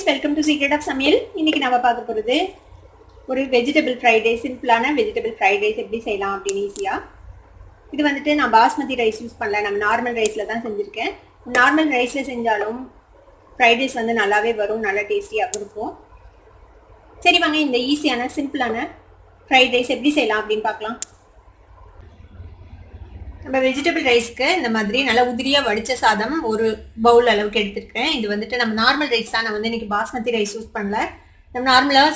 Welcome to secret of சமையல். இன்னைக்கு நம்ம பார்க்க போகிறது ஒரு வெஜிடபிள் ஃப்ரைட் ரைஸ், சிம்பிளான வெஜிடபிள் ஃப்ரைட் ரைஸ் எப்படி செய்யலாம் அப்படின்னு ஈஸியாக. இது வந்துட்டு நான் பாஸ்மதி ரைஸ் யூஸ் பண்ணல, நம்ம நார்மல் ரைஸில் தான் செஞ்சுருக்கேன். நார்மல் ரைஸில் செஞ்சாலும் ஃப்ரைட் ரைஸ் வந்து நல்லாவே வரும், நல்லா டேஸ்டியாக இருக்கும். சரி வாங்க, இந்த ஈஸியான சிம்பிளான ஃப்ரைட் ரைஸ் எப்படி செய்யலாம் அப்படின்னு பார்க்கலாம். நம்ம வெஜிடபிள் ரைஸ்க்கு இந்த மாதிரி நல்லா உதிரியாக வடித்த சாதம் ஒரு பவுல் அளவுக்கு எடுத்துருக்கேன். இது வந்துட்டு நம்ம நார்மல் ரைஸ் தான், நான் வந்து இன்றைக்கி பாஸ்மதி ரைஸ் யூஸ் பண்ணல. நம்ம நார்மலாக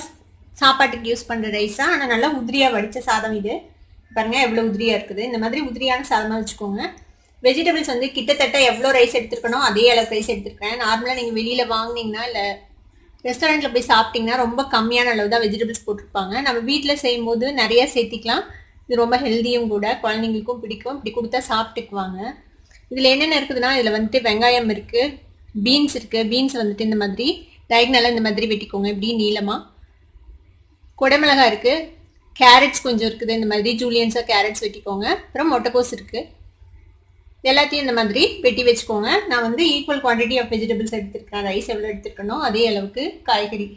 சாப்பாட்டுக்கு யூஸ் பண்ணுற ரைஸ் தான், ஆனால் நல்லா உதிரியாக வடித்த சாதம். இது பாருங்கள் எவ்வளோ உதிரியாக இருக்குது. இந்த மாதிரி உதிரியான சாதமாக வச்சுக்கோங்க. வெஜிடபிள்ஸ் வந்து கிட்டத்தட்ட எவ்வளோ ரைஸ் எடுத்துருக்கணும் அதே அளவுக்கு ரைஸ் எடுத்துருக்கேன். நார்மலாக நீங்கள் வெளியில் வாங்கினீங்கன்னா இல்லை ரெஸ்டாரண்ட்டில் போய் சாப்பிட்டிங்கன்னா ரொம்ப கம்மியான அளவு தான் வெஜிடபிள்ஸ் போட்டிருப்பாங்க. நம்ம வீட்டில் செய்யும்போது நிறையா சேர்த்திக்கலாம். இது ரொம்ப ஹெல்த்தியும் கூட, குழந்தைங்களுக்கும் பிடிக்கும். இப்படி கொடுத்தா சாப்பிட்டுக்குவாங்க. இதில் என்னென்ன இருக்குதுன்னா, இதில் வந்துட்டு வெங்காயம் இருக்குது, பீன்ஸ் இருக்குது. பீன்ஸ் வந்துட்டு இந்த மாதிரி டயக்னலாக இந்த மாதிரி வெட்டிக்கோங்க, இப்படி நீளமாக. குடமிளகா இருக்குது, கேரட்ஸ் கொஞ்சம் இருக்குது, இந்த மாதிரி ஜூலியன்ஸாக கேரட்ஸ் வெட்டிக்கோங்க. அப்புறம் முட்டைக்கோஸ் இருக்குது. எல்லாத்தையும் இந்த மாதிரி வெட்டி வச்சுக்கோங்க. நான் வந்து ஈக்குவல் குவான்டிட்டி ஆஃப் வெஜிடபிள்ஸ் எடுத்துருக்கேன். ரைஸ் எவ்வளோ எடுத்துருக்கணும் அதே அளவுக்கு காய்கறி.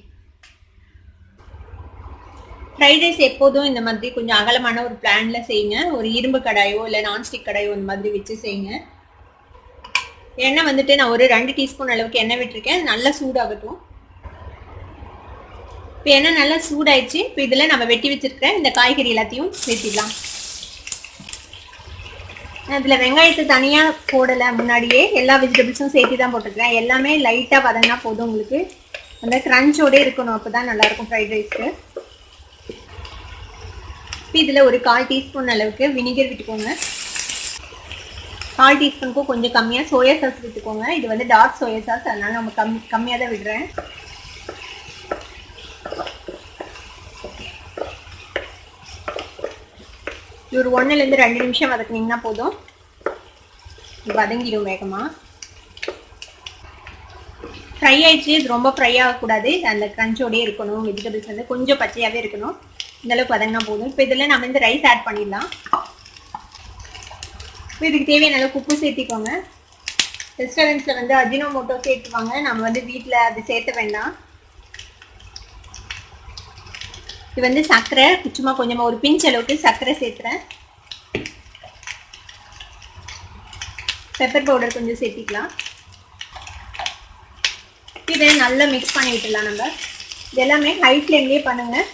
ஃப்ரைட் ரைஸ் எப்போதும் இந்த மாதிரி கொஞ்சம் அகலமான ஒரு பிளானில் செய்யுங்க. ஒரு இரும்பு கடாயோ இல்லை நான்ஸ்டிக் கடாயோ இந்த மாதிரி வச்சு செய்யுங்க. எண்ணெய் வந்துட்டு நான் ஒரு 2 டீஸ்பூன் அளவுக்கு எண்ணெய் விட்டுருக்கேன். நல்லா சூடாகட்டும். இப்போ எண்ணெய் நல்லா சூடாயிடுச்சு. இப்போ இதில் நம்ம வெட்டி வச்சுருக்கேன் இந்த காய்கறி எல்லாத்தையும் சேர்த்திடலாம். இதில் வெங்காயத்தை தனியாக போடலை, முன்னாடியே எல்லா வெஜிடபிள்ஸும் சேர்த்து தான் போட்டிருக்கேன். எல்லாமே லைட்டாக வதங்கினா போதும், உங்களுக்கு அந்த க்ரன்ச்சோடே இருக்கணும், அப்போ தான் நல்லாயிருக்கும் ஃப்ரைட் ரைஸ்க்கு. இதில் ஒரு 1/4 டீஸ்பூன் அளவுக்கு வினிகர் விட்டுக்கோங்க. 1/4 டீஸ்பூனுக்கும் கொஞ்சம் கம்மியாக சோயா சாஸ் விட்டுக்கோங்க. இது வந்து டார்க் சோயா சாஸ், அதனால் நம்ம கம்மியாக தான் விடுறேன். இது ஒரு 1லேருந்து 2 நிமிஷம் வதக்குனீங்கன்னா போதும், வதங்கிடும் வேகமாக. ஃப்ரை ஆயிடுச்சு. இது ரொம்ப ஃப்ரை ஆகக்கூடாது, அந்த க்ரன்ச்சோடே இருக்கணும். வெஜிடபிள்ஸ் வந்து கொஞ்சம் பச்சையாகவே இருக்கணும். இந்தளவுக்கு வதங்கினா போதும். இப்போ இதில் நம்ம இந்த ரைஸ் ஆட் பண்ணிடலாம். இப்போ இதுக்கு தேவையான அளவுக்கு உப்பு சேர்த்திக்கோங்க. ரெஸ்டாரண்ட்ஸில் வந்து அஜினோமோட்டோ சேர்த்துவாங்க, நம்ம வந்து வீட்டில் அது சேர்த்த வேண்டாம். இது வந்து சர்க்கரை, சும்மா கொஞ்சமாக ஒரு பிஞ்ச் அளவுக்கு சர்க்கரை சேர்த்துறேன். பெப்பர் பவுடர் கொஞ்சம் சேர்த்திக்கலாம். இதை நல்லா மிக்ஸ் பண்ணி விட்டுடலாம். நம்ம இது எல்லாமே ஹை ஃப்ளேம்லேயே பண்ணுங்கள்.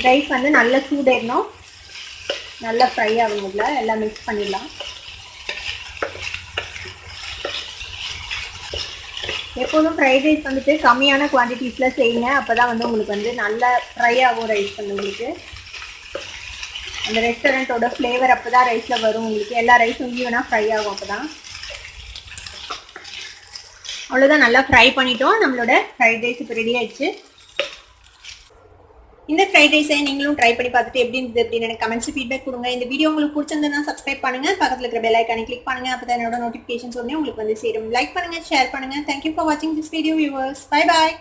ரைஸ் வந்து நல்லா சூடாயிடணும், நல்லா ஃப்ரை ஆகணும்ல. எல்லாம் மிக்ஸ் பண்ணிடலாம். எப்போதும் ஃப்ரைட் ரைஸ் வந்துட்டு கம்மியான குவான்டிட்டிஸில் செய்யுங்க, அப்போ தான் வந்து உங்களுக்கு வந்து நல்லா ஃப்ரை ஆகும் ரைஸ் வந்து. உங்களுக்கு அந்த ரெஸ்டாரண்ட்டோட ஃப்ளேவர் அப்போ தான் ரைஸில் வரும். உங்களுக்கு எல்லா ரைஸும் ஈவனாக ஃப்ரை ஆகும். அப்போ தான் அவ்வளோதான், நல்லா ஃப்ரை பண்ணிட்டோம். நம்மளோட ஃப்ரைட் ரைஸ் இப்போ ரெடி ஆயிடுச்சு. இந்த ஃப்ரைட் ரைஸை நீங்களும் ட்ரை பண்ணி பார்த்துட்டு எப்படி இருந்தது அப்படின்னு எனக்கு கமெண்ட்ஸ் ஃபீட்பேக் கொடுங்க. இந்த வீடியோ உங்களுக்கு பிடிச்சிருந்ததுன்னா சப்ஸ்கிரைப் பண்ணுங்க, பக்கத்தில் இருக்கிற பெல் ஐக்கானை கிளிக் பண்ணுங்க. அப்போ தான் என்னோட நோட்டிஃபிகேஷன்ஸ் உடனே உங்களுக்கு வந்து சேரும். லைக் பண்ணுங்க, ஷேர் பண்ணுங்க. தேங்க்யூ ஃபார் வாட்சிங் this video viewers. Bye bye.